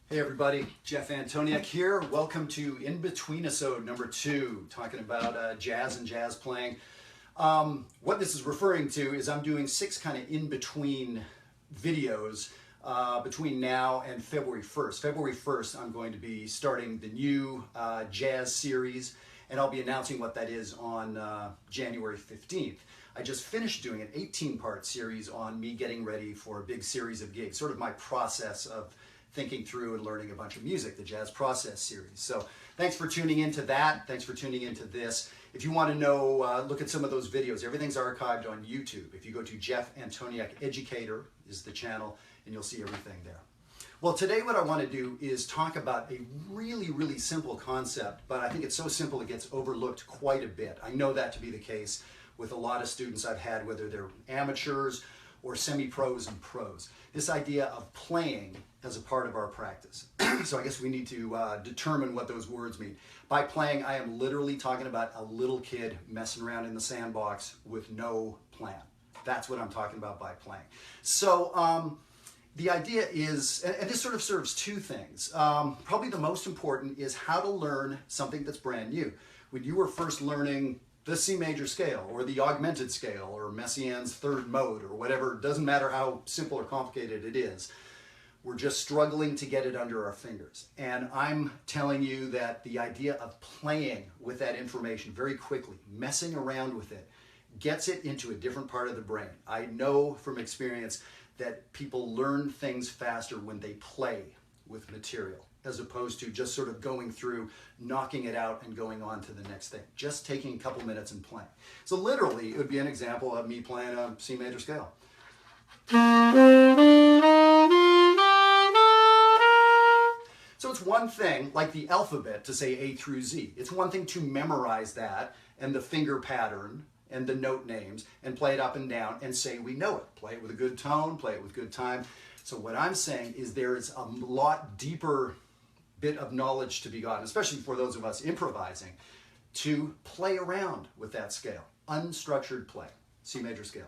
Hey everybody, Jeff Antoniuk here. Welcome to InBetween-isode number 2, talking about jazz and jazz playing. What this is referring to is I'm doing 6 kind of in-between videos between now and February 1st. February 1st I'm going to be starting the new jazz series, and I'll be announcing what that is on January 15th. I just finished doing an 18-part series on me getting ready for a big series of gigs, sort of my process of thinking through and learning a bunch of music, the Jazz Process series. So thanks for tuning into that. Thanks for tuning into this. If you want to know, look at some of those videos. Everything's archived on YouTube. If you go to Jeff Antoniuk Educator is the channel, and you'll see everything there. Well, today what I want to do is talk about a really simple concept, but I think it's so simple it gets overlooked quite a bit. I know that to be the case with a lot of students I've had, whether they're amateurs or semi-pros and pros. This idea of playing as a part of our practice. So I guess we need to determine what those words mean. By playing, I am literally talking about a little kid messing around in the sandbox with no plan. That's what I'm talking about by playing. So the idea is, and this sort of serves two things. Probably the most important is how to learn something that's brand new. When you were first learning the C major scale or the augmented scale or Messiaen's third mode or whatever, it doesn't matter how simple or complicated it is. We're just struggling to get it under our fingers. And I'm telling you that the idea of playing with that information very quickly, messing around with it, gets it into a different part of the brain. I know from experience that people learn things faster when they play with material, as opposed to just sort of going through, knocking it out and going on to the next thing. Just taking a couple minutes and playing. So literally, it would be an example of me playing a C major scale. So it's one thing, like the alphabet, to say A through Z. It's one thing to memorize that and the finger pattern and the note names and play it up and down and say we know it. Play it with a good tone, play it with good time. So what I'm saying is there is a lot deeper bit of knowledge to be gotten, especially for those of us improvising, to play around with that scale. Unstructured play, C major scale.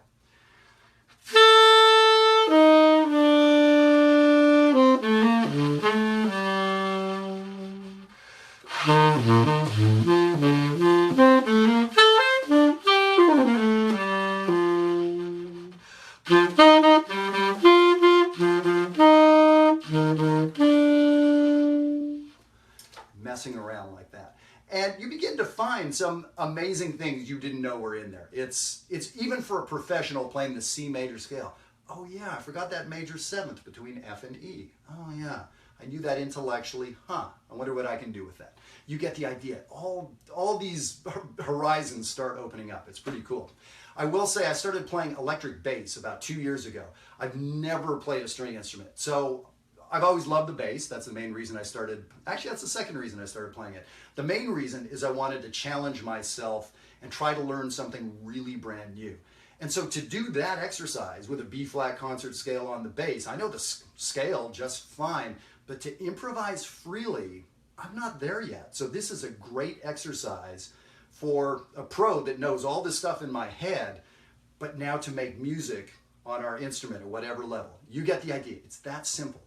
Messing around like that. And you begin to find some amazing things you didn't know were in there. It's even for a professional playing the C major scale. Oh yeah, I forgot that major seventh between F and E. Oh yeah, I knew that intellectually. I wonder what I can do with that. You get the idea. All these horizons start opening up. It's pretty cool. I will say I started playing electric bass about 2 years ago. I've never played a string instrument. So I've always loved the bass. That's the main reason I started. Actually, that's the second reason I started playing it. The main reason is I wanted to challenge myself and try to learn something really brand new. And so to do that exercise with a B-flat concert scale on the bass, I know the scale just fine, but to improvise freely, I'm not there yet. So this is a great exercise for a pro that knows all this stuff in my head, but now to make music on our instrument at whatever level. You get the idea. It's that simple.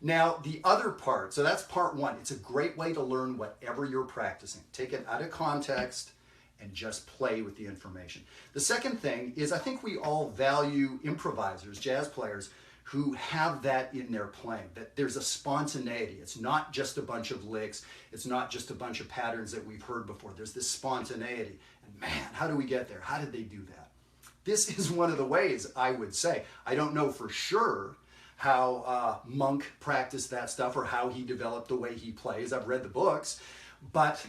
Now, the other part, so that's part one. It's a great way to learn whatever you're practicing. Take it out of context and just play with the information. The second thing is I think we all value improvisers, jazz players, who have that in their playing, that there's a spontaneity. It's not just a bunch of licks. It's not just a bunch of patterns that we've heard before. There's this spontaneity. And man, how do we get there? How did they do that? This is one of the ways, I would say. I don't know for sure how Monk practiced that stuff or how he developed the way he plays. I've read the books, but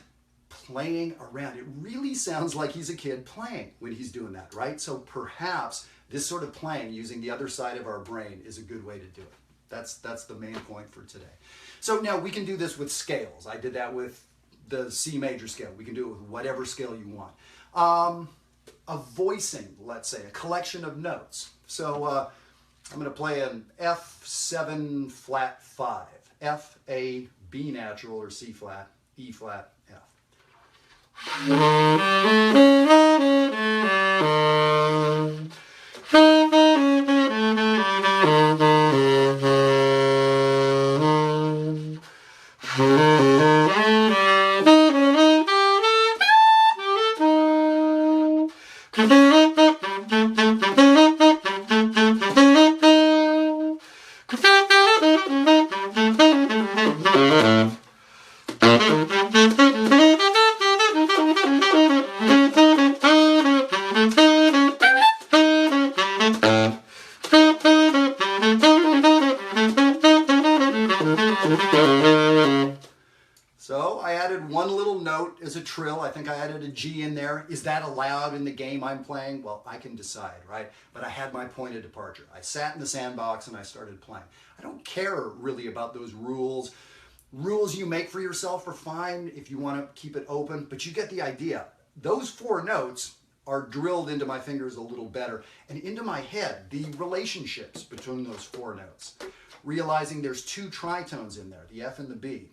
playing around, it really sounds like he's a kid playing when he's doing that, right? So perhaps this sort of playing using the other side of our brain is a good way to do it. That's the main point for today. So now we can do this with scales. I did that with the C major scale. We can do it with whatever scale you want. A voicing, let's say, a collection of notes. So I'm going to play an F7 flat 5, F, A, B natural or C flat, E flat, F. little note as a trill. I think I added a G in there. Is that allowed in the game I'm playing? Well, I can decide, right? But I had my point of departure. I sat in the sandbox and I started playing. I don't care really about those rules. Rules you make for yourself are fine if you want to keep it open, but you get the idea. Those 4 notes are drilled into my fingers a little better and into my head, the relationships between those 4 notes. Realizing there's 2 tritones in there, the F and the B.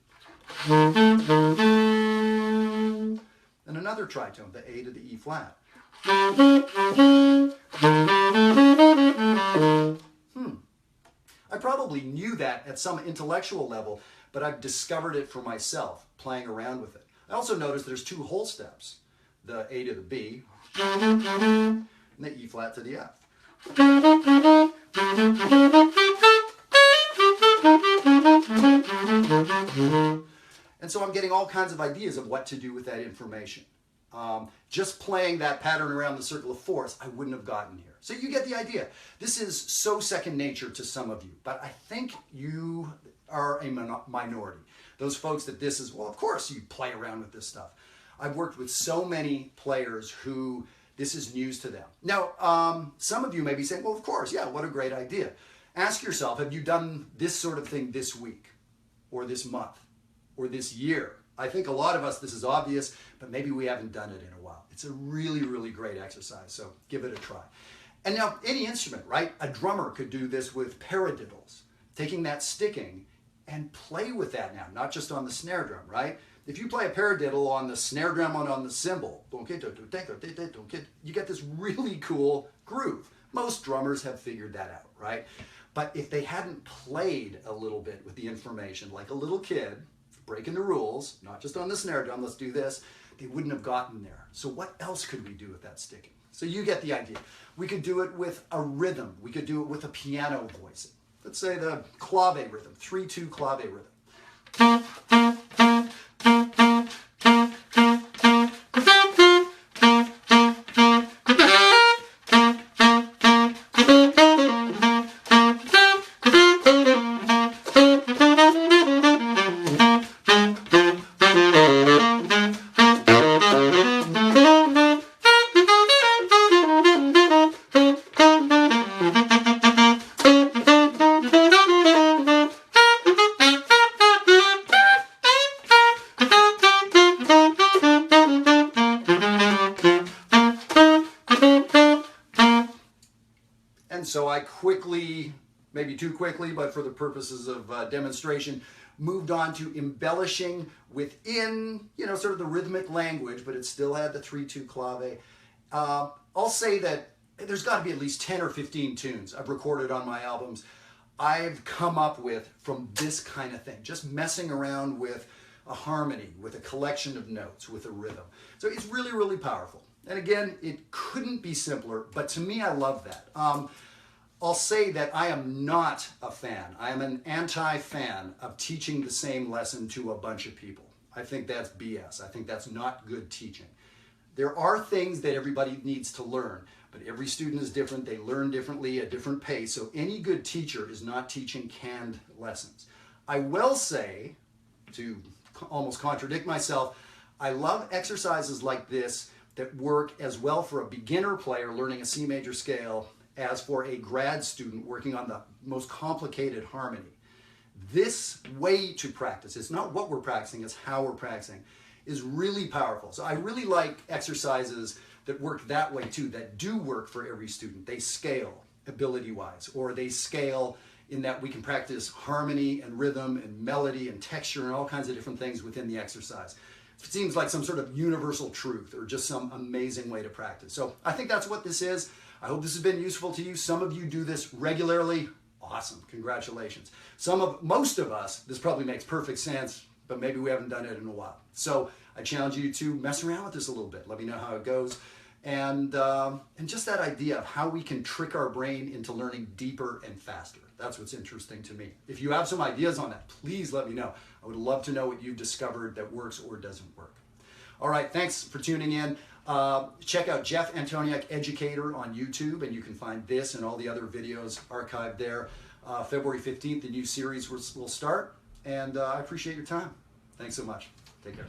And another tritone, the A to the E flat. I probably knew that at some intellectual level, but I've discovered it for myself, playing around with it. I also noticed there's 2 whole steps, the A to the B, and the E flat to the F. And so I'm getting all kinds of ideas of what to do with that information. Just playing that pattern around the circle of 4s, I wouldn't have gotten here. So you get the idea. This is so second nature to some of you, but I think you are a minority. Those folks that this is, well, of course you play around with this stuff. I've worked with so many players who this is news to them. Now, some of you may be saying, well, of course, yeah, what a great idea. Ask yourself, have you done this sort of thing this week, or this month, or this year? I think a lot of us, this is obvious, but maybe we haven't done it in a while. It's a really, really great exercise, so give it a try. And now, any instrument, right? A drummer could do this with paradiddles, taking that sticking and play with that now, not just on the snare drum, right? If you play a paradiddle on the snare drum and on the cymbal, you get this really cool groove. Most drummers have figured that out, right? But if they hadn't played a little bit with the information, like a little kid, breaking the rules, not just on the snare drum, let's do this, they wouldn't have gotten there. So what else could we do with that sticking? So you get the idea. We could do it with a rhythm. We could do it with a piano voicing. Let's say the clave rhythm, 3-2 clave rhythm. So I quickly, maybe too quickly, but for the purposes of demonstration, moved on to embellishing within, sort of the rhythmic language, but it still had the 3-2 clave. I'll say that there's got to be at least 10 or 15 tunes I've recorded on my albums I've come up with from this kind of thing, just messing around with a harmony, with a collection of notes, with a rhythm. So it's really, really powerful. And again, it couldn't be simpler, but to me, I love that. I'll say that I am not a fan. I am an anti-fan of teaching the same lesson to a bunch of people. I think that's BS. I think that's not good teaching. There are things that everybody needs to learn, but every student is different. They learn differently at different pace. So any good teacher is not teaching canned lessons. I will say, to almost contradict myself, I love exercises like this that work as well for a beginner player learning a C major scale as for a grad student working on the most complicated harmony. This way to practice, it's not what we're practicing, it's how we're practicing, is really powerful. So I really like exercises that work that way too, that do work for every student. They scale ability-wise, or they scale in that we can practice harmony and rhythm and melody and texture and all kinds of different things within the exercise. It seems like some sort of universal truth or just some amazing way to practice. So I think that's what this is. I hope this has been useful to you. Some of you do this regularly. Awesome, congratulations. Most of us, this probably makes perfect sense, but maybe we haven't done it in a while. So I challenge you to mess around with this a little bit. Let me know how it goes. And just that idea of how we can trick our brain into learning deeper and faster. That's what's interesting to me. If you have some ideas on that, please let me know. I would love to know what you've discovered that works or doesn't work. All right, thanks for tuning in. Check out Jeff Antoniuk Educator on YouTube, and you can find this and all the other videos archived there. February 15th, the new series will start, and I appreciate your time. Thanks so much. Take care.